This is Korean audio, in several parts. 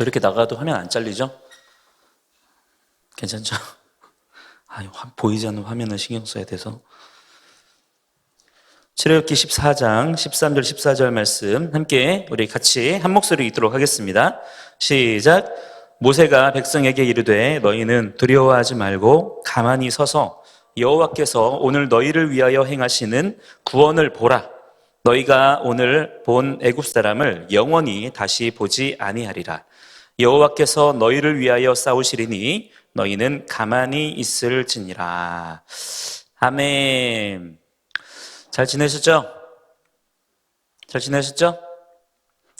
저렇게 나가도 화면 안 잘리죠? 괜찮죠? 보이지 않는 화면을 신경 써야 돼서. 출애굽기 14장 13절 14절 말씀 함께 우리 같이 한 목소리 읽도록 하겠습니다. 시작. 모세가 백성에게 이르되 너희는 두려워하지 말고 가만히 서서 여호와께서 오늘 너희를 위하여 행하시는 구원을 보라. 너희가 오늘 본 애굽 사람을 영원히 다시 보지 아니하리라. 여호와께서 너희를 위하여 싸우시리니 너희는 가만히 있을지니라. 아멘. 잘 지내셨죠? 잘 지내셨죠?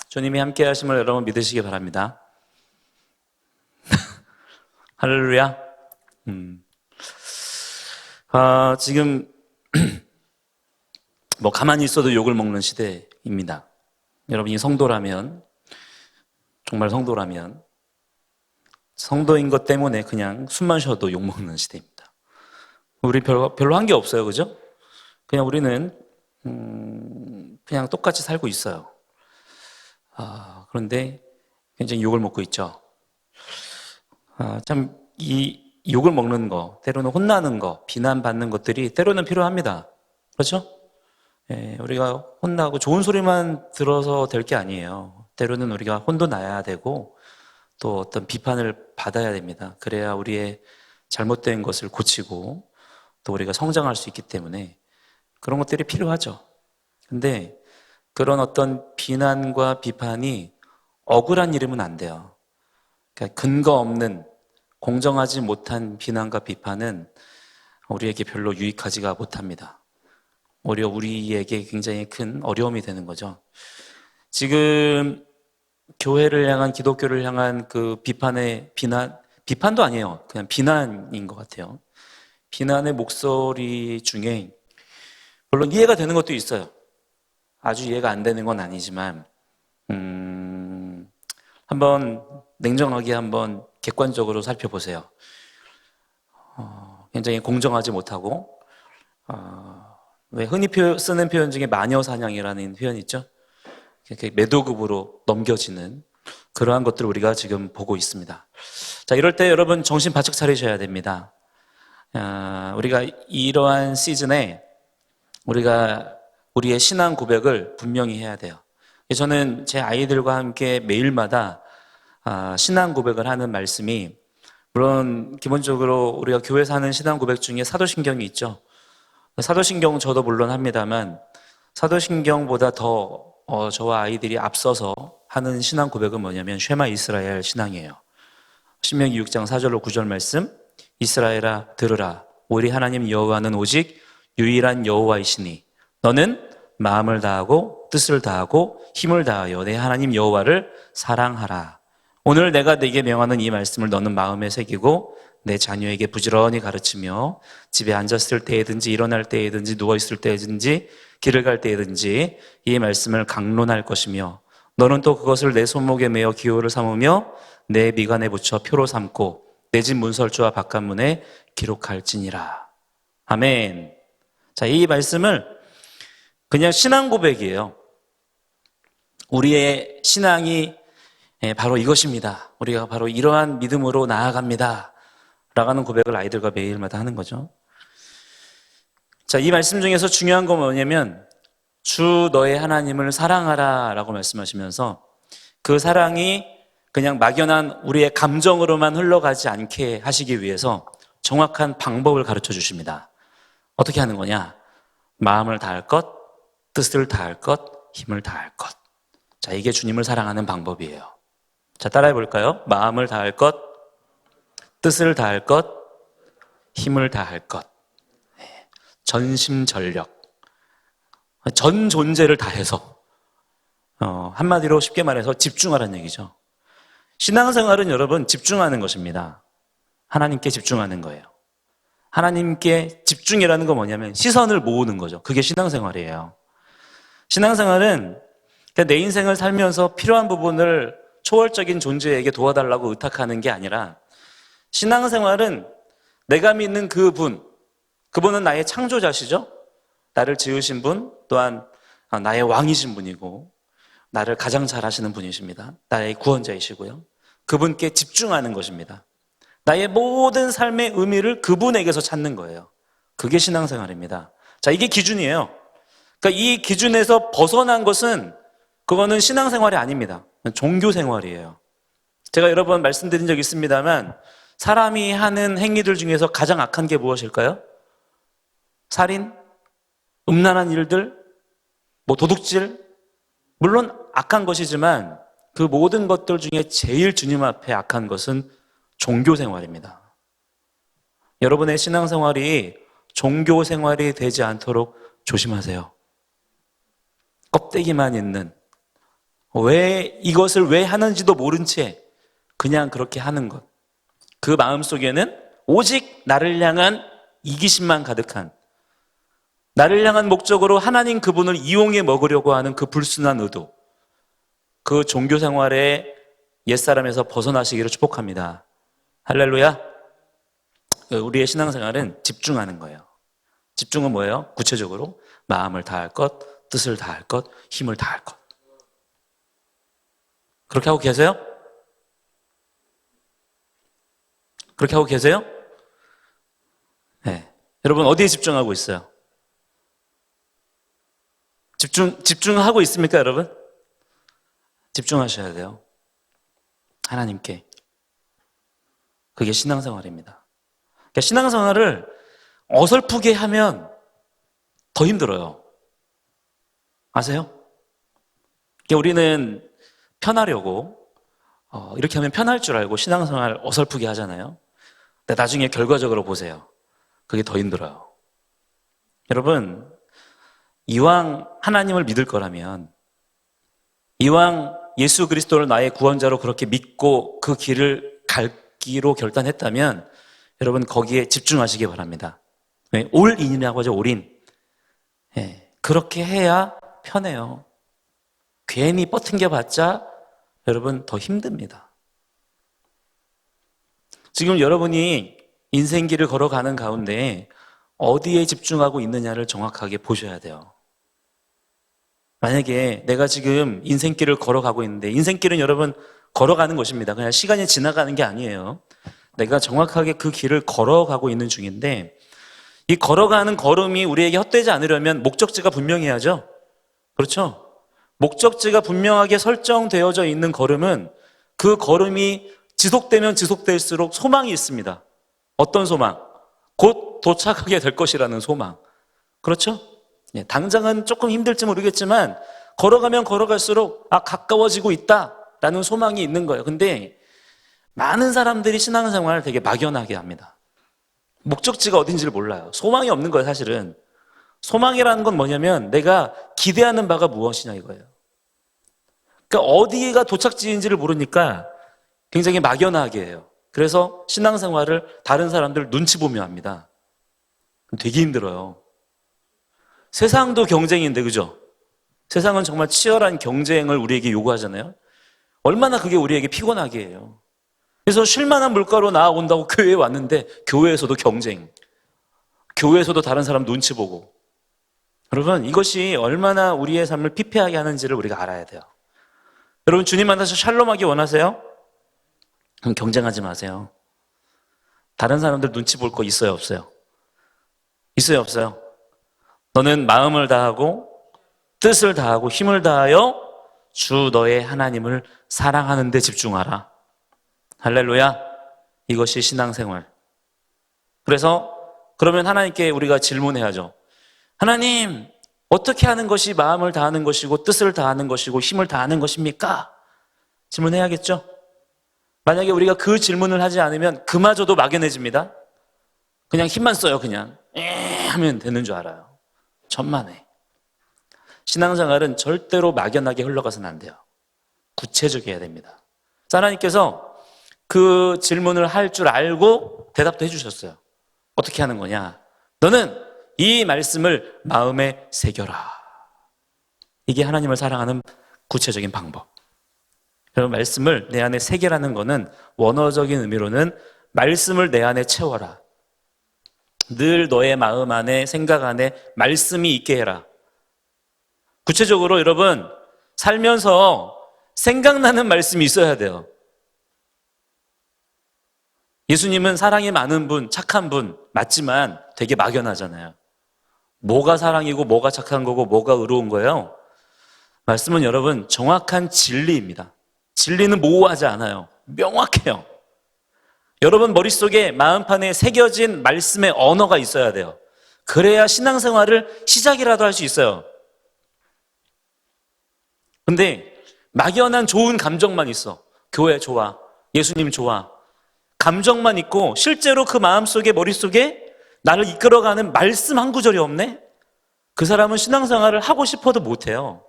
주님이 함께 하심을 여러분 믿으시기 바랍니다. 할렐루야. 지금 가만히 있어도 욕을 먹는 시대입니다. 여러분이 성도라면, 정말 성도라면 성도인 것 때문에 그냥 숨만 쉬어도 욕 먹는 시대입니다. 우리 별로 한 게 없어요, 그죠? 그냥 우리는 그냥 똑같이 살고 있어요. 그런데 굉장히 욕을 먹고 있죠. 참 이 욕을 먹는 거, 때로는 혼나는 거, 비난받는 것들이 때로는 필요합니다. 그렇죠? 예, 우리가 혼나고 좋은 소리만 들어서 될 게 아니에요. 때로는 우리가 혼도 나야 되고 또 어떤 비판을 받아야 됩니다. 그래야 우리의 잘못된 것을 고치고 또 우리가 성장할 수 있기 때문에 그런 것들이 필요하죠. 근데 그런 어떤 비난과 비판이 억울한 일이면 안 돼요. 그러니까 근거 없는 공정하지 못한 비난과 비판은 우리에게 별로 유익하지가 못합니다. 오히려 우리에게 굉장히 큰 어려움이 되는 거죠. 지금 교회를 향한, 기독교를 향한 그 비판도 아니에요. 그냥 비난인 것 같아요. 비난의 목소리 중에 물론 이해가 되는 것도 있어요. 아주 이해가 안 되는 건 아니지만 한번 냉정하게 한번 객관적으로 살펴보세요. 굉장히 공정하지 못하고 왜 흔히 쓰는 표현 중에 마녀사냥이라는 표현이 있죠. 매도급으로 넘겨지는 그러한 것들을 우리가 지금 보고 있습니다. 자, 이럴 때 여러분 정신 바짝 차리셔야 됩니다. 우리가 이러한 시즌에 우리가 우리의 신앙 고백을 분명히 해야 돼요. 저는 제 아이들과 함께 매일마다 신앙 고백을 하는 말씀이, 물론 기본적으로 우리가 교회에서 하는 신앙 고백 중에 사도신경이 있죠. 사도신경 저도 물론 합니다만 사도신경보다 더 저와 아이들이 앞서서 하는 신앙 고백은 뭐냐면 쉐마 이스라엘 신앙이에요. 신명기 6장 4절로 9절 말씀, 이스라엘아 들으라. 우리 하나님 여호와는 오직 유일한 여호와이시니 너는 마음을 다하고 뜻을 다하고 힘을 다하여 내 하나님 여호와를 사랑하라. 오늘 내가 네게 명하는 이 말씀을 너는 마음에 새기고 내 자녀에게 부지런히 가르치며 집에 앉았을 때에든지 일어날 때에든지 누워있을 때든지 길을 갈 때에든지 이 말씀을 강론할 것이며 너는 또 그것을 내 손목에 매어 기호를 삼으며 내 미간에 붙여 표로 삼고 내 집 문설주와 바깥문에 기록할지니라. 아멘. 자, 이 말씀을 그냥 신앙 고백이에요. 우리의 신앙이 바로 이것입니다. 우리가 바로 이러한 믿음으로 나아갑니다. 라는 고백을 아이들과 매일마다 하는 거죠. 자, 이 말씀 중에서 중요한 건 뭐냐면 주 너의 하나님을 사랑하라 라고 말씀하시면서 그 사랑이 그냥 막연한 우리의 감정으로만 흘러가지 않게 하시기 위해서 정확한 방법을 가르쳐 주십니다. 어떻게 하는 거냐? 마음을 다할 것, 뜻을 다할 것, 힘을 다할 것. 자, 이게 주님을 사랑하는 방법이에요. 자, 따라해 볼까요? 마음을 다할 것, 뜻을 다할 것, 힘을 다할 것. 전심전력. 전 존재를 다해서. 한마디로 쉽게 말해서 집중하라는 얘기죠. 신앙생활은 여러분 집중하는 것입니다. 하나님께 집중하는 거예요. 하나님께 집중이라는 건 뭐냐면 시선을 모으는 거죠. 그게 신앙생활이에요. 신앙생활은 내 인생을 살면서 필요한 부분을 초월적인 존재에게 도와달라고 의탁하는 게 아니라 신앙생활은 내가 믿는 그분은 나의 창조자시죠. 나를 지으신 분, 또한 나의 왕이신 분이고 나를 가장 잘 하시는 분이십니다. 나의 구원자이시고요. 그분께 집중하는 것입니다. 나의 모든 삶의 의미를 그분에게서 찾는 거예요. 그게 신앙생활입니다. 자, 이게 기준이에요. 그러니까 이 기준에서 벗어난 것은 그거는 신앙생활이 아닙니다. 종교생활이에요. 제가 여러 번 말씀드린 적이 있습니다만 사람이 하는 행위들 중에서 가장 악한 게 무엇일까요? 살인, 음란한 일들, 도둑질, 물론 악한 것이지만 그 모든 것들 중에 제일 주님 앞에 악한 것은 종교생활입니다. 여러분의 신앙생활이 종교생활이 되지 않도록 조심하세요. 껍데기만 있는, 이것을 왜 하는지도 모른 채 그냥 그렇게 하는 것. 그 마음속에는 오직 나를 향한 이기심만 가득한, 나를 향한 목적으로 하나님 그분을 이용해 먹으려고 하는 그 불순한 의도, 그 종교생활의 옛사람에서 벗어나시기를 축복합니다. 할렐루야. 우리의 신앙생활은 집중하는 거예요. 집중은 뭐예요? 구체적으로 마음을 다할 것, 뜻을 다할 것, 힘을 다할 것. 그렇게 하고 계세요? 그렇게 하고 계세요? 네. 여러분 어디에 집중하고 있어요? 집중하고 있습니까, 여러분? 집중하셔야 돼요. 하나님께. 그게 신앙생활입니다. 그러니까 신앙생활을 어설프게 하면 더 힘들어요. 아세요? 그러니까 우리는 편하려고 이렇게 하면 편할 줄 알고 신앙생활 어설프게 하잖아요. 근데 나중에 결과적으로 보세요. 그게 더 힘들어요. 여러분, 이왕 하나님을 믿을 거라면, 이왕 예수 그리스도를 나의 구원자로 그렇게 믿고 그 길을 갈기로 결단했다면 여러분 거기에 집중하시기 바랍니다. 올인이라고 하죠. 올인. 그렇게 해야 편해요. 괜히 뻗팅겨봤자 여러분 더 힘듭니다. 지금 여러분이 인생길을 걸어가는 가운데 어디에 집중하고 있느냐를 정확하게 보셔야 돼요. 만약에 내가 지금 인생길을 걸어가고 있는데, 인생길은 여러분 걸어가는 것입니다. 그냥 시간이 지나가는 게 아니에요. 내가 정확하게 그 길을 걸어가고 있는 중인데, 이 걸어가는 걸음이 우리에게 헛되지 않으려면 목적지가 분명해야죠. 그렇죠? 목적지가 분명하게 설정되어져 있는 걸음은 그 걸음이 지속되면 지속될수록 소망이 있습니다. 어떤 소망? 곧 도착하게 될 것이라는 소망. 그렇죠? 당장은 조금 힘들지 모르겠지만 걸어가면 걸어갈수록 가까워지고 있다라는 소망이 있는 거예요. 근데 많은 사람들이 신앙생활을 되게 막연하게 합니다. 목적지가 어딘지를 몰라요. 소망이 없는 거예요, 사실은. 소망이라는 건 뭐냐면 내가 기대하는 바가 무엇이냐 이거예요. 그러니까 어디가 도착지인지를 모르니까 굉장히 막연하게 해요. 그래서 신앙생활을 다른 사람들 눈치 보며 합니다. 되게 힘들어요. 세상도 경쟁인데, 그죠? 세상은 정말 치열한 경쟁을 우리에게 요구하잖아요. 얼마나 그게 우리에게 피곤하게 해요. 그래서 쉴만한 물가로 나아온다고 교회에 왔는데 교회에서도 경쟁, 교회에서도 다른 사람 눈치 보고. 여러분, 이것이 얼마나 우리의 삶을 피폐하게 하는지를 우리가 알아야 돼요. 여러분, 주님 만나서 샬롬하기 원하세요? 그럼 경쟁하지 마세요. 다른 사람들 눈치 볼 거 있어요, 없어요? 있어요, 없어요? 너는 마음을 다하고 뜻을 다하고 힘을 다하여 주 너의 하나님을 사랑하는 데 집중하라. 할렐루야. 이것이 신앙생활. 그래서 그러면 하나님께 우리가 질문해야죠. 하나님, 어떻게 하는 것이 마음을 다하는 것이고 뜻을 다하는 것이고 힘을 다하는 것입니까? 질문해야겠죠? 만약에 우리가 그 질문을 하지 않으면 그마저도 막연해집니다. 그냥 힘만 써요, 그냥. 하면 되는 줄 알아요. 천만에. 신앙생활은 절대로 막연하게 흘러가서는 안 돼요. 구체적이어야 됩니다. 하나님께서 그 질문을 할 줄 알고 대답도 해주셨어요. 어떻게 하는 거냐? 너는 이 말씀을 마음에 새겨라. 이게 하나님을 사랑하는 구체적인 방법. 여러분, 말씀을 내 안에 새겨라는 거는 원어적인 의미로는 말씀을 내 안에 채워라. 늘 너의 마음 안에, 생각 안에 말씀이 있게 해라. 구체적으로 여러분, 살면서 생각나는 말씀이 있어야 돼요. 예수님은 사랑이 많은 분, 착한 분 맞지만 되게 막연하잖아요. 뭐가 사랑이고 뭐가 착한 거고 뭐가 의로운 거예요? 말씀은 여러분 정확한 진리입니다. 진리는 모호하지 않아요. 명확해요. 여러분 머릿속에 마음판에 새겨진 말씀의 언어가 있어야 돼요. 그래야 신앙생활을 시작이라도 할 수 있어요. 근데 막연한 좋은 감정만 있어. 교회 좋아. 예수님 좋아. 감정만 있고 실제로 그 마음속에 머릿속에 나를 이끌어가는 말씀 한 구절이 없네? 그 사람은 신앙생활을 하고 싶어도 못해요.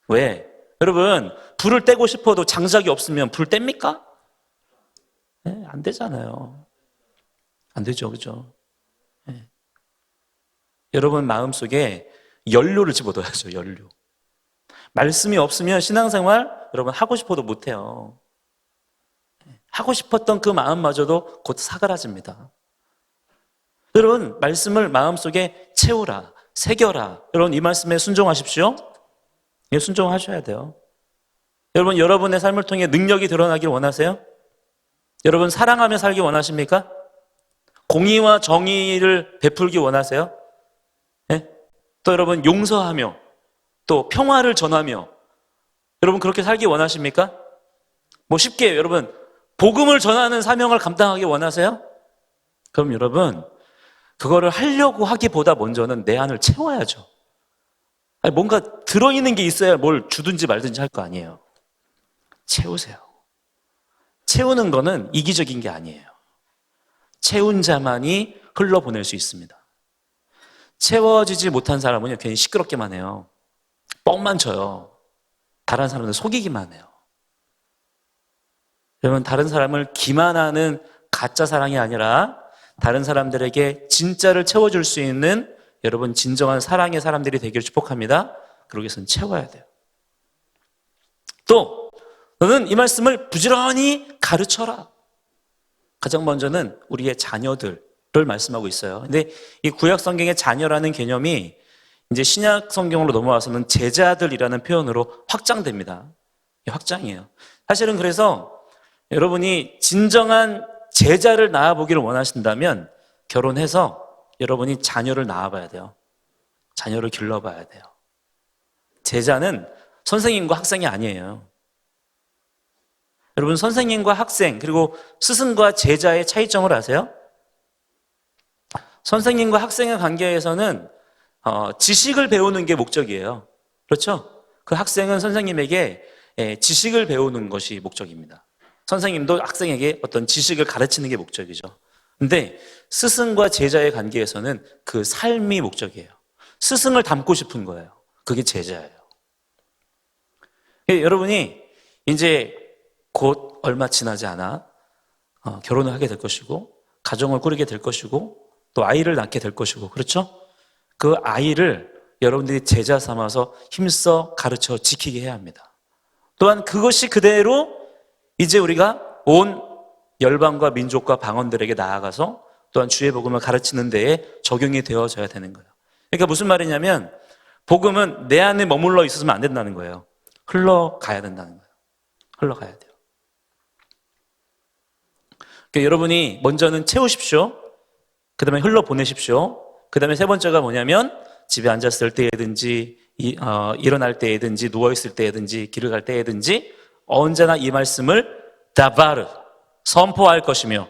왜? 여러분 불을 떼고 싶어도 장작이 없으면 불 뗍니까? 네, 안 되잖아요. 안 되죠. 그죠? 네. 여러분 마음속에 연료를 집어넣어야죠. 연료. 말씀이 없으면 신앙생활 여러분 하고 싶어도 못해요. 하고 싶었던 그 마음마저도 곧 사그라집니다. 여러분 말씀을 마음속에 채우라, 새겨라. 여러분 이 말씀에 순종하십시오. 예, 순종하셔야 돼요. 여러분 여러분의 삶을 통해 능력이 드러나길 원하세요? 여러분 사랑하며 살기 원하십니까? 공의와 정의를 베풀기 원하세요? 예? 또 여러분 용서하며 또 평화를 전하며 여러분 그렇게 살기 원하십니까? 뭐 쉽게 여러분 복음을 전하는 사명을 감당하기 원하세요? 그럼 여러분 그거를 하려고 하기보다 먼저는 내 안을 채워야죠. 아니, 뭔가 들어있는 게 있어야 뭘 주든지 말든지 할 거 아니에요. 채우세요. 채우는 거는 이기적인 게 아니에요. 채운 자만이 흘러보낼 수 있습니다. 채워지지 못한 사람은요 괜히 시끄럽게만 해요. 뻥만 쳐요. 다른 사람들 속이기만 해요. 여러분 다른 사람을 기만하는 가짜 사랑이 아니라 다른 사람들에게 진짜를 채워줄 수 있는 여러분 진정한 사랑의 사람들이 되기를 축복합니다. 그러기 위해서는 채워야 돼요. 또 너는 이 말씀을 부지런히 가르쳐라. 가장 먼저는 우리의 자녀들을 말씀하고 있어요. 근데 이 구약 성경의 자녀라는 개념이 이제 신약 성경으로 넘어와서는 제자들이라는 표현으로 확장됩니다. 확장이에요. 사실은 그래서 여러분이 진정한 제자를 낳아보기를 원하신다면 결혼해서 여러분이 자녀를 낳아봐야 돼요. 자녀를 길러봐야 돼요. 제자는 선생님과 학생이 아니에요. 여러분 선생님과 학생 그리고 스승과 제자의 차이점을 아세요? 선생님과 학생의 관계에서는 지식을 배우는 게 목적이에요. 그렇죠? 그 학생은 선생님에게 지식을 배우는 것이 목적입니다. 선생님도 학생에게 어떤 지식을 가르치는 게 목적이죠. 근데 스승과 제자의 관계에서는 그 삶이 목적이에요. 스승을 닮고 싶은 거예요. 그게 제자예요. 여러분이 이제 곧 얼마 지나지 않아 결혼을 하게 될 것이고 가정을 꾸리게 될 것이고 또 아이를 낳게 될 것이고 그렇죠? 그 아이를 여러분들이 제자 삼아서 힘써 가르쳐 지키게 해야 합니다. 또한 그것이 그대로 이제 우리가 온 열방과 민족과 방언들에게 나아가서 또한 주의 복음을 가르치는 데에 적용이 되어져야 되는 거예요. 그러니까 무슨 말이냐면 복음은 내 안에 머물러 있으면 안 된다는 거예요. 흘러가야 된다는 거예요. 흘러가야 돼요. 그러니까 여러분이 먼저는 채우십시오. 그 다음에 흘러보내십시오. 그 다음에 세 번째가 뭐냐면 집에 앉았을 때든지 일어날 때든지 누워있을 때든지 길을 갈 때든지 언제나 이 말씀을 다바르 선포할 것이며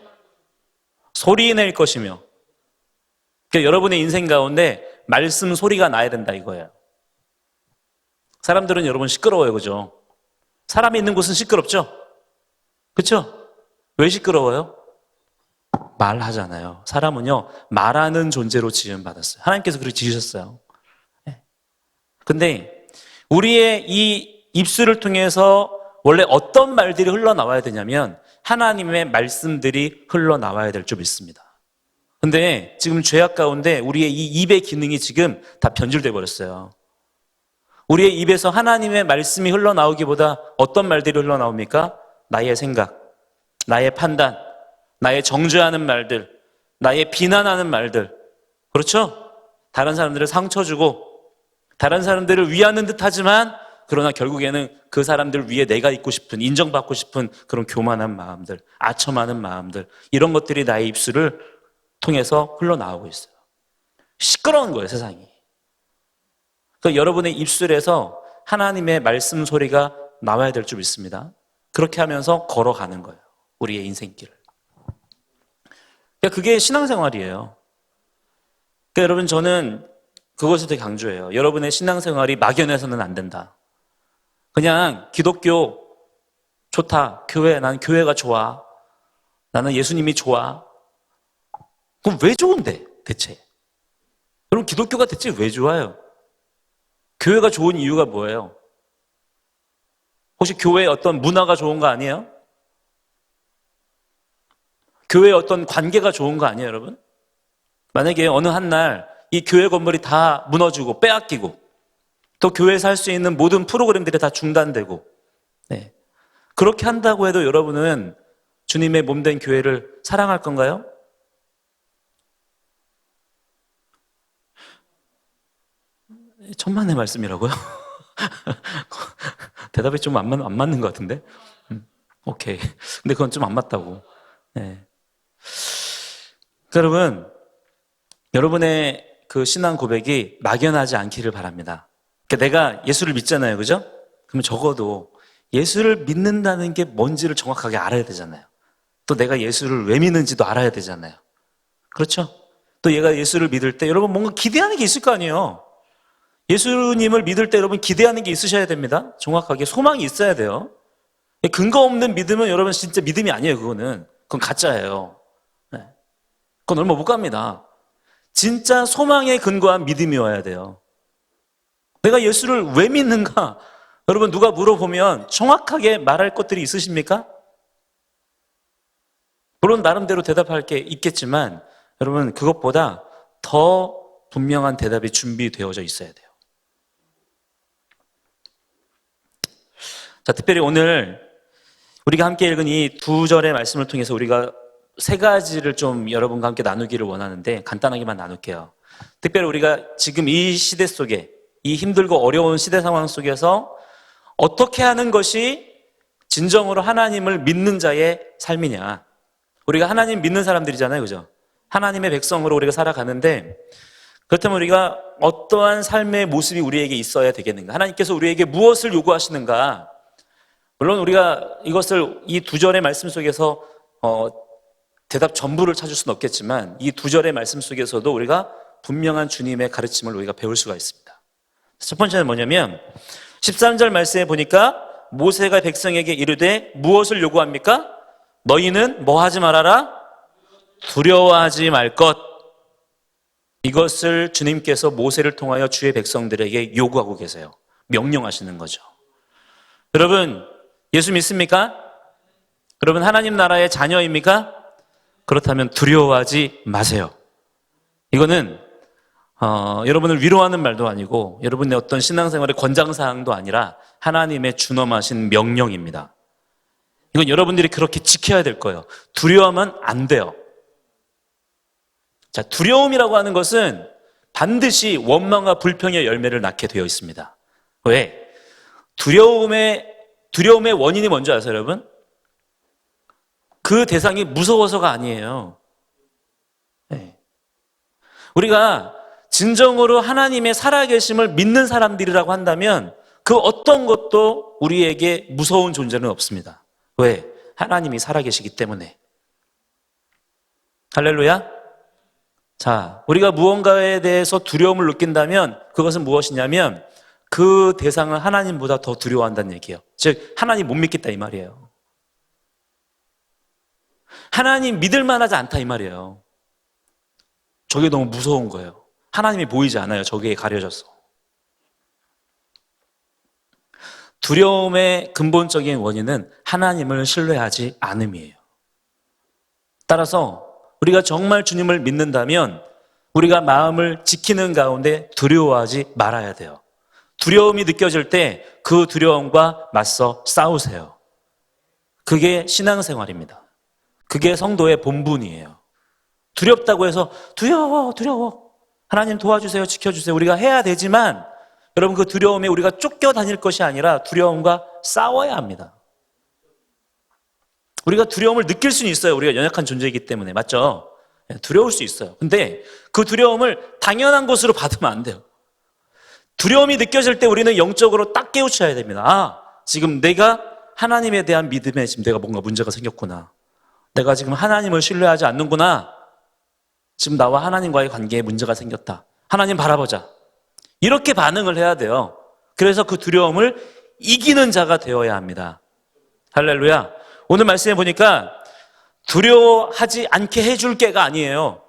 소리낼 것이며 그러니까 여러분의 인생 가운데 말씀 소리가 나야 된다 이거예요. 사람들은 여러분 시끄러워요. 그죠? 사람이 있는 곳은 시끄럽죠? 그렇죠? 왜 시끄러워요? 말하잖아요. 사람은요 말하는 존재로 지음받았어요. 하나님께서 그렇게 지으셨어요. 근데 우리의 이 입술을 통해서 원래 어떤 말들이 흘러나와야 되냐면 하나님의 말씀들이 흘러나와야 될 줄 믿습니다. 근데 지금 죄악 가운데 우리의 이 입의 기능이 지금 다 변질돼 버렸어요. 우리의 입에서 하나님의 말씀이 흘러나오기보다 어떤 말들이 흘러나옵니까? 나의 생각, 나의 판단, 나의 정죄하는 말들, 나의 비난하는 말들. 그렇죠? 다른 사람들을 상처 주고 다른 사람들을 위하는 듯 하지만 그러나 결국에는 그 사람들 위에 내가 있고 싶은, 인정받고 싶은 그런 교만한 마음들, 아첨하는 마음들, 이런 것들이 나의 입술을 통해서 흘러나오고 있어요. 시끄러운 거예요, 세상이. 그러니까 여러분의 입술에서 하나님의 말씀 소리가 나와야 될 줄 믿습니다. 그렇게 하면서 걸어가는 거예요, 우리의 인생길을. 그러니까 그게 신앙생활이에요. 그러니까 여러분, 저는 그것을 되게 강조해요. 여러분의 신앙생활이 막연해서는 안 된다. 그냥 기독교 좋다, 난 교회가 좋아, 나는 예수님이 좋아. 그럼 왜 좋은데 대체? 여러분, 기독교가 대체 왜 좋아요? 교회가 좋은 이유가 뭐예요? 혹시 교회의 어떤 문화가 좋은 거 아니에요? 교회의 어떤 관계가 좋은 거 아니에요, 여러분? 만약에 어느 한 날 이 교회 건물이 다 무너지고 빼앗기고 또 교회에서 할 수 있는 모든 프로그램들이 다 중단되고, 네, 그렇게 한다고 해도 여러분은 주님의 몸된 교회를 사랑할 건가요? 천만의 말씀이라고요? 대답이 좀 안 맞는 것 같은데? 오케이. 근데 그건 좀 안 맞다고. 네. 여러분, 여러분의 그 신앙 고백이 막연하지 않기를 바랍니다. 그러니까 내가 예수를 믿잖아요, 그죠? 그러면 적어도 예수를 믿는다는 게 뭔지를 정확하게 알아야 되잖아요. 또 내가 예수를 왜 믿는지도 알아야 되잖아요. 그렇죠? 또 얘가 예수를 믿을 때 여러분 뭔가 기대하는 게 있을 거 아니에요. 예수님을 믿을 때 여러분 기대하는 게 있으셔야 됩니다. 정확하게 소망이 있어야 돼요. 근거 없는 믿음은 여러분 진짜 믿음이 아니에요. 그건 가짜예요. 네. 그건 얼마 못 갑니다. 진짜 소망에 근거한 믿음이 와야 돼요. 내가 예수를 왜 믿는가? 여러분, 누가 물어보면 정확하게 말할 것들이 있으십니까? 물론 나름대로 대답할 게 있겠지만 여러분, 그것보다 더 분명한 대답이 준비되어져 있어야 돼요. 자, 특별히 오늘 우리가 함께 읽은 이 두 절의 말씀을 통해서 우리가 세 가지를 좀 여러분과 함께 나누기를 원하는데 간단하게만 나눌게요. 특별히 우리가 지금 이 시대 속에, 이 힘들고 어려운 시대 상황 속에서 어떻게 하는 것이 진정으로 하나님을 믿는 자의 삶이냐. 우리가 하나님 믿는 사람들이잖아요, 그죠? 하나님의 백성으로 우리가 살아가는데 그렇다면 우리가 어떠한 삶의 모습이 우리에게 있어야 되겠는가? 하나님께서 우리에게 무엇을 요구하시는가? 물론 우리가 이것을 이 두 절의 말씀 속에서 대답 전부를 찾을 수는 없겠지만 이 두 절의 말씀 속에서도 우리가 분명한 주님의 가르침을 우리가 배울 수가 있습니다. 첫 번째는 뭐냐면 13절 말씀에 보니까 모세가 백성에게 이르되 무엇을 요구합니까? 너희는 뭐 하지 말아라? 두려워하지 말 것. 이것을 주님께서 모세를 통하여 주의 백성들에게 요구하고 계세요. 명령하시는 거죠. 여러분, 예수 믿습니까? 여러분, 하나님 나라의 자녀입니까? 그렇다면 두려워하지 마세요. 이거는 여러분을 위로하는 말도 아니고 여러분의 어떤 신앙생활의 권장사항도 아니라 하나님의 준엄하신 명령입니다. 이건 여러분들이 그렇게 지켜야 될 거예요. 두려워하면 안 돼요. 자, 두려움이라고 하는 것은 반드시 원망과 불평의 열매를 낳게 되어 있습니다. 왜? 두려움의 원인이 뭔지 아세요, 여러분? 그 대상이 무서워서가 아니에요. 네. 우리가 진정으로 하나님의 살아계심을 믿는 사람들이라고 한다면 그 어떤 것도 우리에게 무서운 존재는 없습니다. 왜? 하나님이 살아계시기 때문에. 할렐루야? 자, 우리가 무언가에 대해서 두려움을 느낀다면 그것은 무엇이냐면 그 대상을 하나님보다 더 두려워한다는 얘기예요. 즉, 하나님 못 믿겠다 이 말이에요. 하나님 믿을 만하지 않다 이 말이에요. 저게 너무 무서운 거예요. 하나님이 보이지 않아요. 저게 가려져서. 두려움의 근본적인 원인은 하나님을 신뢰하지 않음이에요. 따라서 우리가 정말 주님을 믿는다면 우리가 마음을 지키는 가운데 두려워하지 말아야 돼요. 두려움이 느껴질 때 그 두려움과 맞서 싸우세요. 그게 신앙생활입니다. 그게 성도의 본분이에요. 두렵다고 해서 두려워 하나님 도와주세요, 지켜주세요 우리가 해야 되지만 여러분, 그 두려움에 우리가 쫓겨다닐 것이 아니라 두려움과 싸워야 합니다. 우리가 두려움을 느낄 수는 있어요. 우리가 연약한 존재이기 때문에. 맞죠? 두려울 수 있어요. 근데 그 두려움을 당연한 것으로 받으면 안 돼요. 두려움이 느껴질 때 우리는 영적으로 딱 깨우쳐야 됩니다. 아, 지금 내가 하나님에 대한 믿음에 지금 내가 뭔가 문제가 생겼구나. 내가 지금 하나님을 신뢰하지 않는구나. 지금 나와 하나님과의 관계에 문제가 생겼다. 하나님 바라보자. 이렇게 반응을 해야 돼요. 그래서 그 두려움을 이기는 자가 되어야 합니다. 할렐루야. 오늘 말씀해 보니까 두려워하지 않게 해줄 게가 아니에요.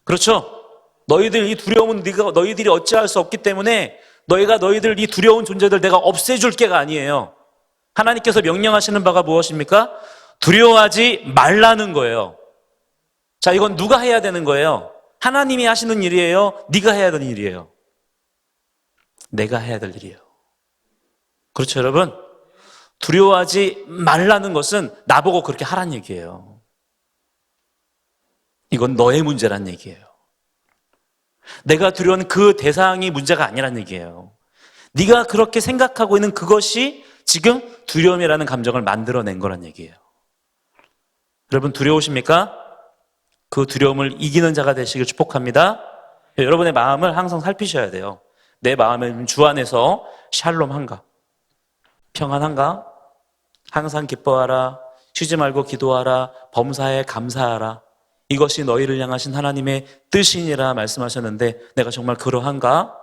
그렇죠? 너희들 이 두려움은 너희들이 어찌할 수 없기 때문에 너희들 이 두려운 존재들 내가 없애줄 게가 아니에요. 하나님께서 명령하시는 바가 무엇입니까? 두려워하지 말라는 거예요. 자, 이건 누가 해야 되는 거예요? 하나님이 하시는 일이에요? 네가 해야 되는 일이에요? 내가 해야 될 일이에요. 그렇죠, 여러분? 두려워하지 말라는 것은 나보고 그렇게 하란 얘기예요. 이건 너의 문제란 얘기예요. 내가 두려운 그 대상이 문제가 아니란 얘기예요. 네가 그렇게 생각하고 있는 그것이 지금 두려움이라는 감정을 만들어낸 거란 얘기예요. 여러분, 두려우십니까? 그 두려움을 이기는 자가 되시길 축복합니다. 여러분의 마음을 항상 살피셔야 돼요. 내 마음은 주 안에서 샬롬한가? 평안한가? 항상 기뻐하라. 쉬지 말고 기도하라. 범사에 감사하라. 이것이 너희를 향하신 하나님의 뜻이니라 말씀하셨는데 내가 정말 그러한가?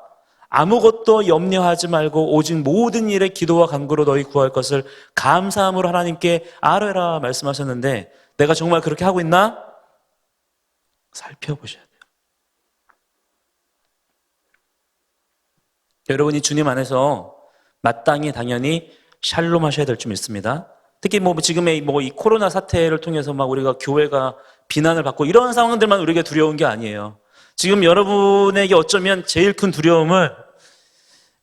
아무것도 염려하지 말고 오직 모든 일에 기도와 간구로 너희 구할 것을 감사함으로 하나님께 아뢰라 말씀하셨는데 내가 정말 그렇게 하고 있나? 살펴보셔야 돼요. 여러분이 주님 안에서 마땅히 당연히 샬롬 하셔야 될 줄 믿습니다. 특히 지금의 이 코로나 사태를 통해서 우리가 교회가 비난을 받고 이런 상황들만 우리에게 두려운 게 아니에요. 지금 여러분에게 어쩌면 제일 큰 두려움은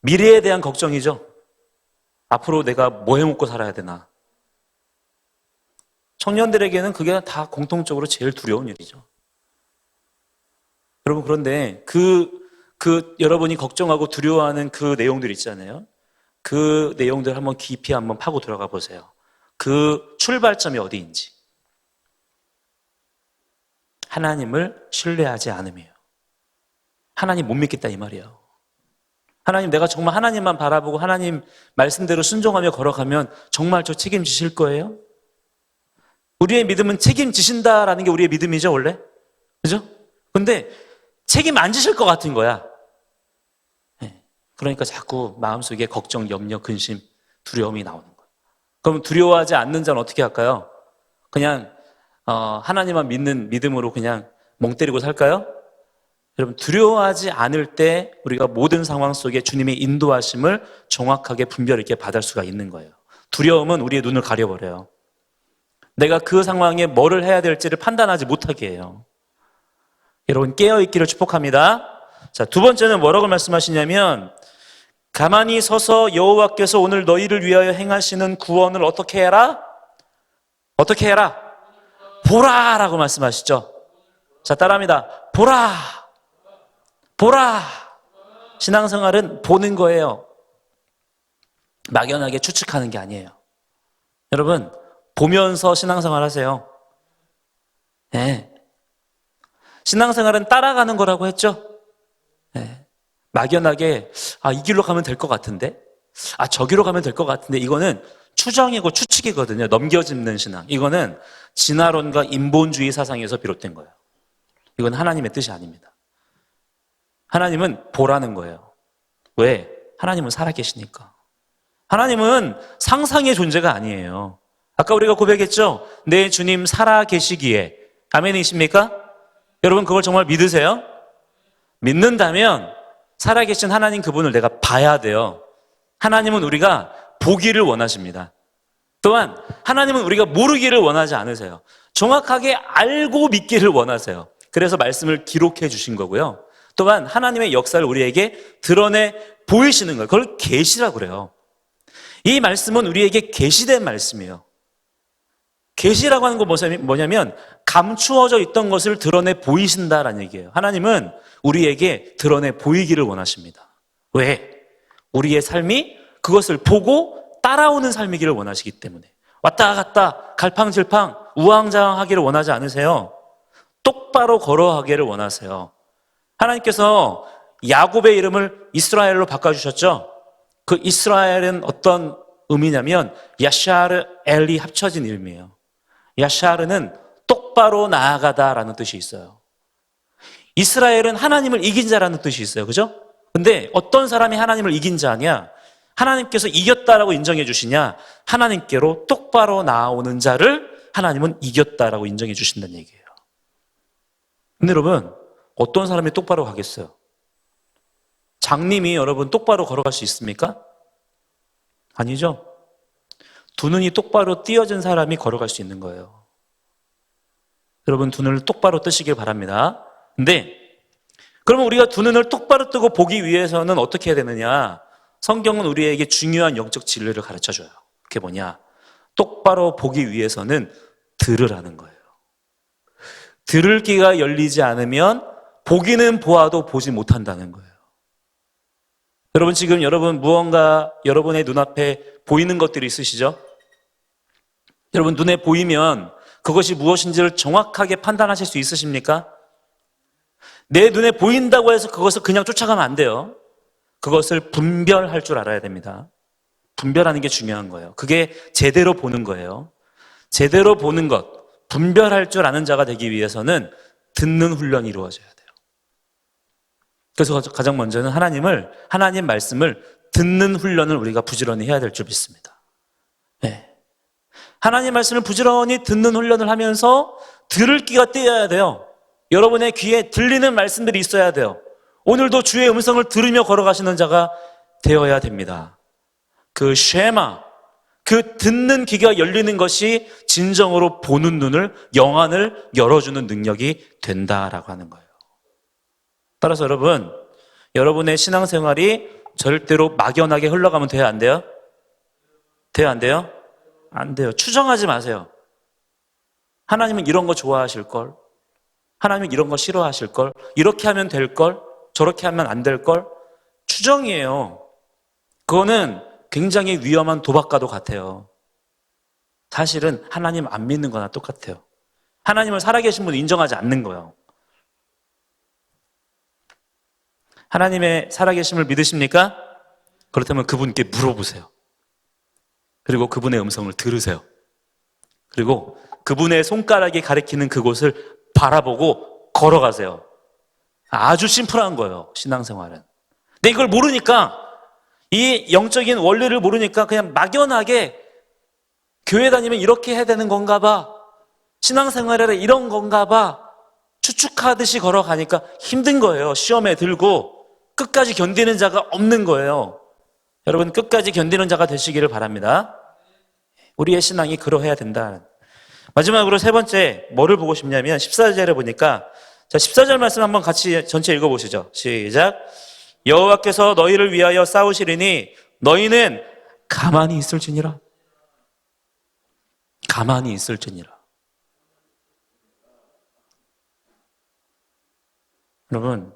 미래에 대한 걱정이죠. 앞으로 내가 뭐 해먹고 살아야 되나. 청년들에게는 그게 다 공통적으로 제일 두려운 일이죠. 여러분, 그런데 여러분이 걱정하고 두려워하는 그 내용들 있잖아요. 그 내용들 한번 깊이 한번 파고 들어가 보세요. 그 출발점이 어디인지. 하나님을 신뢰하지 않음이에요. 하나님 못 믿겠다 이 말이에요. 하나님, 내가 정말 하나님만 바라보고 하나님 말씀대로 순종하며 걸어가면 정말 저 책임지실 거예요? 우리의 믿음은 책임지신다라는 게 우리의 믿음이죠, 원래? 그죠? 근데 책임 안 지실 것 같은 거야. 그러니까 자꾸 마음속에 걱정, 염려, 근심, 두려움이 나오는 거예요. 그럼 두려워하지 않는 자는 어떻게 할까요? 그냥 하나님만 믿는 믿음으로 그냥 멍 때리고 살까요? 여러분, 두려워하지 않을 때 우리가 모든 상황 속에 주님의 인도하심을 정확하게 분별 있게 받을 수가 있는 거예요. 두려움은 우리의 눈을 가려버려요. 내가 그 상황에 뭐를 해야 될지를 판단하지 못하게 해요. 여러분, 깨어있기를 축복합니다. 자, 두 번째는 뭐라고 말씀하시냐면 가만히 서서 여호와께서 오늘 너희를 위하여 행하시는 구원을 어떻게 해라? 어떻게 해라? 보라라고 말씀하시죠. 자, 따라합니다. 보라. 보라. 신앙생활은 보는 거예요. 막연하게 추측하는 게 아니에요. 여러분, 보면서 신앙생활 하세요. 네. 신앙생활은 따라가는 거라고 했죠. 네. 막연하게 이 길로 가면 될 것 같은데, 저기로 가면 될 것 같은데, 이거는 추정이고 추측이거든요. 넘겨짚는 신앙. 이거는 진화론과 인본주의 사상에서 비롯된 거예요. 이건 하나님의 뜻이 아닙니다. 하나님은 보라는 거예요. 왜? 하나님은 살아계시니까. 하나님은 상상의 존재가 아니에요. 아까 우리가 고백했죠? 내 주님 살아계시기에. 아멘이십니까? 여러분, 그걸 정말 믿으세요? 믿는다면 살아계신 하나님 그분을 내가 봐야 돼요. 하나님은 우리가 보기를 원하십니다. 또한 하나님은 우리가 모르기를 원하지 않으세요. 정확하게 알고 믿기를 원하세요. 그래서 말씀을 기록해 주신 거고요. 또한 하나님의 역사를 우리에게 드러내 보이시는 거예요. 그걸 계시라고 그래요. 이 말씀은 우리에게 계시된 말씀이에요. 계시라고 하는 건 뭐냐면 감추어져 있던 것을 드러내 보이신다라는 얘기예요. 하나님은 우리에게 드러내 보이기를 원하십니다. 왜? 우리의 삶이 그것을 보고 따라오는 삶이기를 원하시기 때문에. 왔다 갔다 갈팡질팡 우왕좌왕하기를 원하지 않으세요. 똑바로 걸어가기를 원하세요. 하나님께서 야곱의 이름을 이스라엘로 바꿔주셨죠. 그 이스라엘은 어떤 의미냐면 야샤르 엘이 합쳐진 이름이에요. 야샤르는 똑바로 나아가다라는 뜻이 있어요. 이스라엘은 하나님을 이긴 자라는 뜻이 있어요. 그죠? 근데 어떤 사람이 하나님을 이긴 자냐? 하나님께서 이겼다라고 인정해 주시냐? 하나님께로 똑바로 나아오는 자를 하나님은 이겼다라고 인정해 주신다는 얘기예요. 근데 여러분, 어떤 사람이 똑바로 가겠어요? 장님이 여러분 똑바로 걸어갈 수 있습니까? 아니죠. 두 눈이 똑바로 띄어진 사람이 걸어갈 수 있는 거예요. 여러분 두 눈을 똑바로 뜨시길 바랍니다. 근데 그러면 우리가 두 눈을 똑바로 뜨고 보기 위해서는 어떻게 해야 되느냐? 성경은 우리에게 중요한 영적 진리를 가르쳐줘요. 그게 뭐냐? 똑바로 보기 위해서는 들으라는 거예요. 들을 귀가 열리지 않으면 보기는 보아도 보지 못한다는 거예요. 여러분 지금 여러분 무언가 여러분의 눈앞에 보이는 것들이 있으시죠? 여러분 눈에 보이면 그것이 무엇인지를 정확하게 판단하실 수 있으십니까? 내 눈에 보인다고 해서 그것을 그냥 쫓아가면 안 돼요. 그것을 분별할 줄 알아야 됩니다. 분별하는 게 중요한 거예요. 그게 제대로 보는 거예요. 제대로 보는 것, 분별할 줄 아는 자가 되기 위해서는 듣는 훈련이 이루어져야 돼요. 그래서 가장 먼저는 하나님 말씀을 듣는 훈련을 우리가 부지런히 해야 될 줄 믿습니다. 네. 하나님 말씀을 부지런히 듣는 훈련을 하면서 들을 귀가 띄어야 돼요. 여러분의 귀에 들리는 말씀들이 있어야 돼요. 오늘도 주의 음성을 들으며 걸어가시는 자가 되어야 됩니다. 그 쉐마, 그 듣는 귀가 열리는 것이 진정으로 보는 눈을, 영안을 열어주는 능력이 된다라고 하는 거예요. 따라서 여러분, 여러분의 신앙생활이 절대로 막연하게 흘러가면 돼요, 안 돼요? 돼요, 안 돼요? 안 돼요. 추정하지 마세요. 하나님은 이런 거 좋아하실걸? 하나님은 이런 거 싫어하실걸? 이렇게 하면 될걸? 저렇게 하면 안 될걸? 추정이에요. 그거는 굉장히 위험한 도박과도 같아요. 사실은 하나님 안 믿는 거나 똑같아요. 하나님을 살아계신 분을 인정하지 않는 거예요. 하나님의 살아계심을 믿으십니까? 그렇다면 그분께 물어보세요. 그리고 그분의 음성을 들으세요. 그리고 그분의 손가락이 가리키는 그곳을 바라보고 걸어가세요. 아주 심플한 거예요, 신앙생활은. 근데 이걸 모르니까, 이 영적인 원리를 모르니까 그냥 막연하게 교회 다니면 이렇게 해야 되는 건가 봐, 신앙생활에 이런 건가 봐 추측하듯이 걸어가니까 힘든 거예요. 시험에 들고 끝까지 견디는 자가 없는 거예요. 여러분 끝까지 견디는 자가 되시기를 바랍니다. 우리의 신앙이 그러해야 된다. 마지막으로 세 번째 뭐를 보고 싶냐면 14절에 보니까, 자 14절 말씀 한번 같이 전체 읽어보시죠. 시작. 여호와께서 너희를 위하여 싸우시리니 너희는 가만히 있을지니라. 가만히 있을지니라. 여러분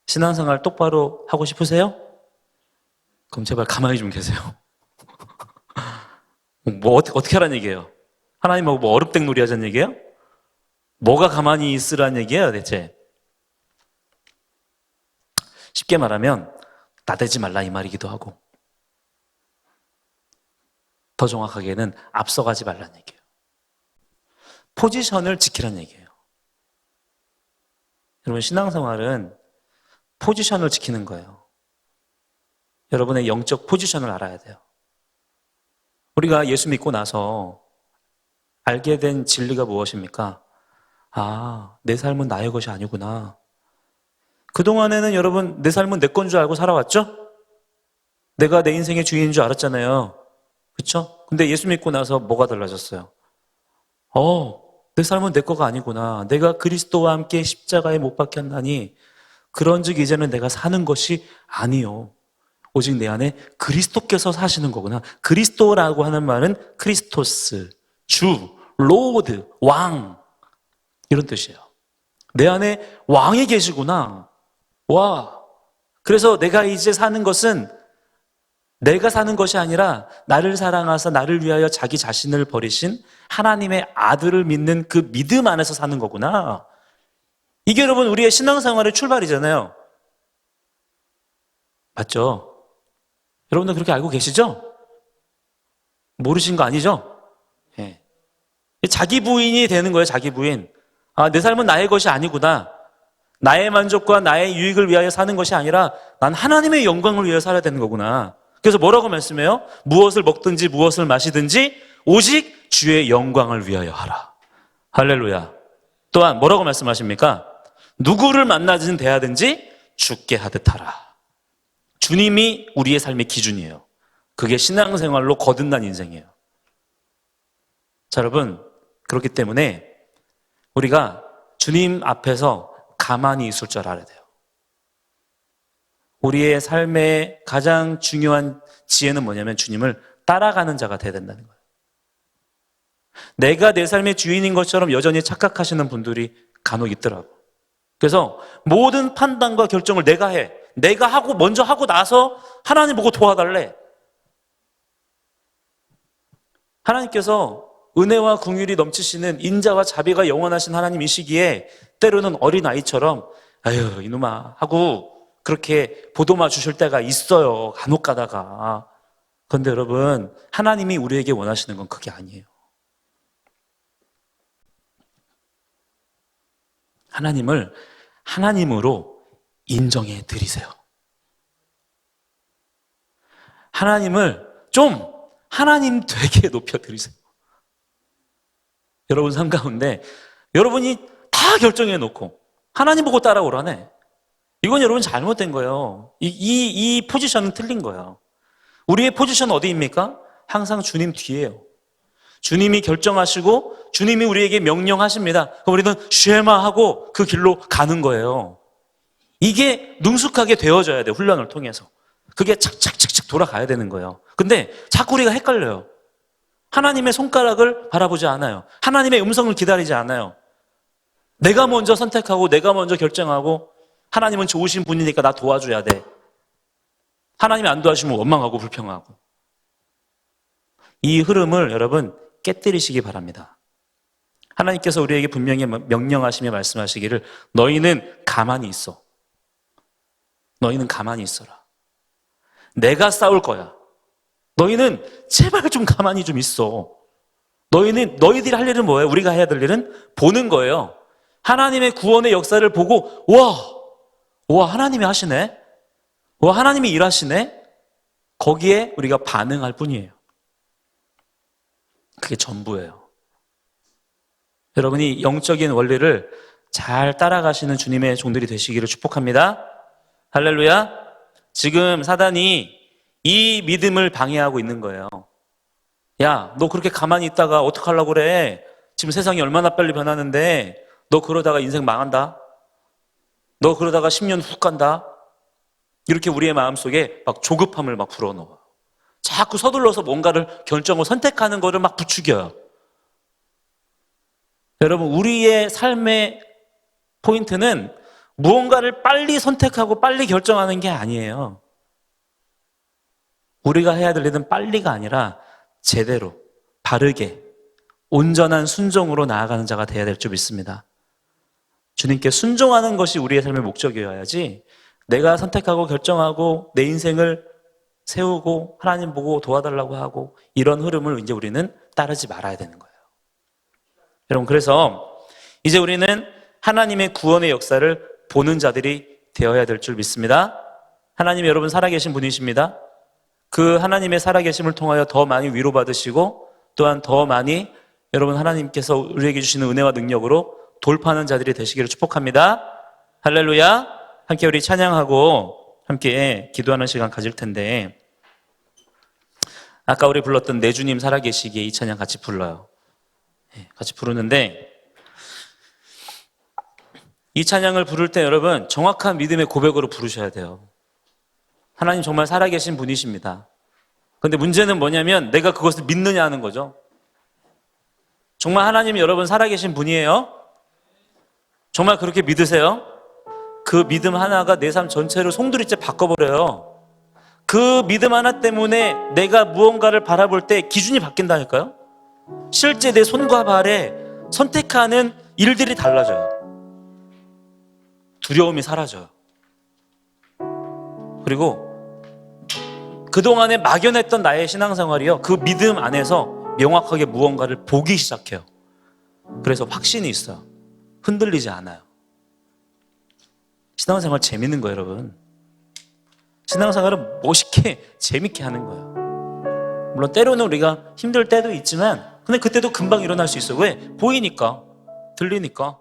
신앙생활 똑바로 하고 싶으세요? 그럼 제발 가만히 좀 계세요. 뭐 어떻게 하라는 얘기예요? 하나님하고 뭐 어릅된 놀이 하자는 얘기예요? 뭐가 가만히 있으라는 얘기예요 대체? 쉽게 말하면 나대지 말라 이 말이기도 하고, 더 정확하게는 앞서가지 말라는 얘기예요. 포지션을 지키라는 얘기예요. 여러분 신앙생활은 포지션을 지키는 거예요. 여러분의 영적 포지션을 알아야 돼요. 우리가 예수 믿고 나서 알게 된 진리가 무엇입니까? 아, 내 삶은 나의 것이 아니구나. 그동안에는 여러분 내 삶은 내 건 줄 알고 살아왔죠? 내가 내 인생의 주인인 줄 알았잖아요. 그렇죠? 근데 예수 믿고 나서 뭐가 달라졌어요? 내 삶은 내 거가 아니구나. 내가 그리스도와 함께 십자가에 못 박혔나니 그런즉 이제는 내가 사는 것이 아니요, 오직 내 안에 그리스도께서 사시는 거구나. 그리스도라고 하는 말은 크리스토스, 주, 로드, 왕 이런 뜻이에요. 내 안에 왕이 계시구나. 와, 그래서 내가 이제 사는 것은 내가 사는 것이 아니라 나를 사랑하사 나를 위하여 자기 자신을 버리신 하나님의 아들을 믿는 그 믿음 안에서 사는 거구나. 이게 여러분 우리의 신앙생활의 출발이잖아요. 맞죠? 여러분들 그렇게 알고 계시죠? 모르신 거 아니죠? 예. 자기 부인이 되는 거예요, 자기 부인. 아, 내 삶은 나의 것이 아니구나. 나의 만족과 나의 유익을 위하여 사는 것이 아니라 난 하나님의 영광을 위하여 살아야 되는 거구나. 그래서 뭐라고 말씀해요? 무엇을 먹든지 무엇을 마시든지 오직 주의 영광을 위하여 하라. 할렐루야. 또한 뭐라고 말씀하십니까? 누구를 만나든 대하든지 주께 하듯 하라. 주님이 우리의 삶의 기준이에요. 그게 신앙생활로 거듭난 인생이에요. 자, 여러분, 그렇기 때문에 우리가 주님 앞에서 가만히 있을 줄 알아야 돼요. 우리의 삶의 가장 중요한 지혜는 뭐냐면 주님을 따라가는 자가 돼야 된다는 거예요. 내가 내 삶의 주인인 것처럼 여전히 착각하시는 분들이 간혹 있더라고. 그래서 모든 판단과 결정을 내가 해. 내가 하고 먼저 하고 나서 하나님 보고 도와달래. 하나님께서 은혜와 긍휼이 넘치시는 인자와 자비가 영원하신 하나님이시기에 때로는 어린아이처럼 아유 이놈아 하고 그렇게 보도마 주실 때가 있어요. 간혹 가다가. 그런데 여러분 하나님이 우리에게 원하시는 건 그게 아니에요. 하나님을 하나님으로 인정해 드리세요. 하나님을 좀 하나님 되게 높여 드리세요. 여러분 삶 가운데 여러분이 다 결정해 놓고 하나님 보고 따라오라네. 이건 여러분 잘못된 거예요. 이 포지션은 틀린 거예요. 우리의 포지션은 어디입니까? 항상 주님 뒤에요. 주님이 결정하시고 주님이 우리에게 명령하십니다. 그럼 우리는 쉐마하고 그 길로 가는 거예요. 이게 능숙하게 되어져야 돼요. 훈련을 통해서. 그게 착착착착 돌아가야 되는 거예요. 근데 자꾸 우리가 헷갈려요. 하나님의 손가락을 바라보지 않아요. 하나님의 음성을 기다리지 않아요. 내가 먼저 선택하고 내가 먼저 결정하고 하나님은 좋으신 분이니까 나 도와줘야 돼. 하나님이 안 도와주시면 원망하고 불평하고. 이 흐름을 여러분 깨뜨리시기 바랍니다. 하나님께서 우리에게 분명히 명령하시며 말씀하시기를 너희는 가만히 있어. 너희는 가만히 있어라. 내가 싸울 거야. 너희는 제발 좀 가만히 좀 있어. 너희들이 할 일은 뭐예요? 우리가 해야 될 일은 보는 거예요. 하나님의 구원의 역사를 보고 와 하나님이 하시네. 와 하나님이 일하시네. 거기에 우리가 반응할 뿐이에요. 그게 전부예요. 여러분이 영적인 원리를 잘 따라가시는 주님의 종들이 되시기를 축복합니다. 할렐루야. 지금 사단이 이 믿음을 방해하고 있는 거예요. 야, 너 그렇게 가만히 있다가 어떡하려고 그래? 지금 세상이 얼마나 빨리 변하는데 너 그러다가 인생 망한다. 너 그러다가 10년 훅 간다. 이렇게 우리의 마음속에 막 조급함을 막 불어넣어요. 자꾸 서둘러서 뭔가를 결정을 선택하는 거를 막 부추겨요. 여러분, 우리의 삶의 포인트는 무언가를 빨리 선택하고 빨리 결정하는 게 아니에요. 우리가 해야 될 일은 빨리가 아니라 제대로, 바르게, 온전한 순종으로 나아가는 자가 되어야 될 줄 믿습니다. 주님께 순종하는 것이 우리의 삶의 목적이어야지 내가 선택하고 결정하고 내 인생을 세우고 하나님 보고 도와달라고 하고 이런 흐름을 이제 우리는 따르지 말아야 되는 거예요. 여러분, 그래서 이제 우리는 하나님의 구원의 역사를 보는 자들이 되어야 될 줄 믿습니다. 하나님 여러분 살아계신 분이십니다. 그 하나님의 살아계심을 통하여 더 많이 위로받으시고 또한 더 많이 여러분 하나님께서 우리에게 주시는 은혜와 능력으로 돌파하는 자들이 되시기를 축복합니다. 할렐루야. 함께 우리 찬양하고 함께 기도하는 시간 가질 텐데 아까 우리 불렀던 내 주님 살아계시기에 이 찬양 같이 불러요. 같이 부르는데 이 찬양을 부를 때 여러분 정확한 믿음의 고백으로 부르셔야 돼요. 하나님 정말 살아계신 분이십니다. 그런데 문제는 뭐냐면 내가 그것을 믿느냐 하는 거죠. 정말 하나님이 여러분 살아계신 분이에요? 정말 그렇게 믿으세요? 그 믿음 하나가 내 삶 전체를 송두리째 바꿔버려요. 그 믿음 하나 때문에 내가 무언가를 바라볼 때 기준이 바뀐다니까요. 실제 내 손과 발에 선택하는 일들이 달라져요. 두려움이 사라져요. 그리고 그동안에 막연했던 나의 신앙생활이요, 그 믿음 안에서 명확하게 무언가를 보기 시작해요. 그래서 확신이 있어요. 흔들리지 않아요. 신앙생활 재밌는 거예요, 여러분. 신앙생활은 멋있게 재밌게 하는 거예요. 물론 때로는 우리가 힘들 때도 있지만 근데 그때도 금방 일어날 수 있어요. 왜? 보이니까, 들리니까.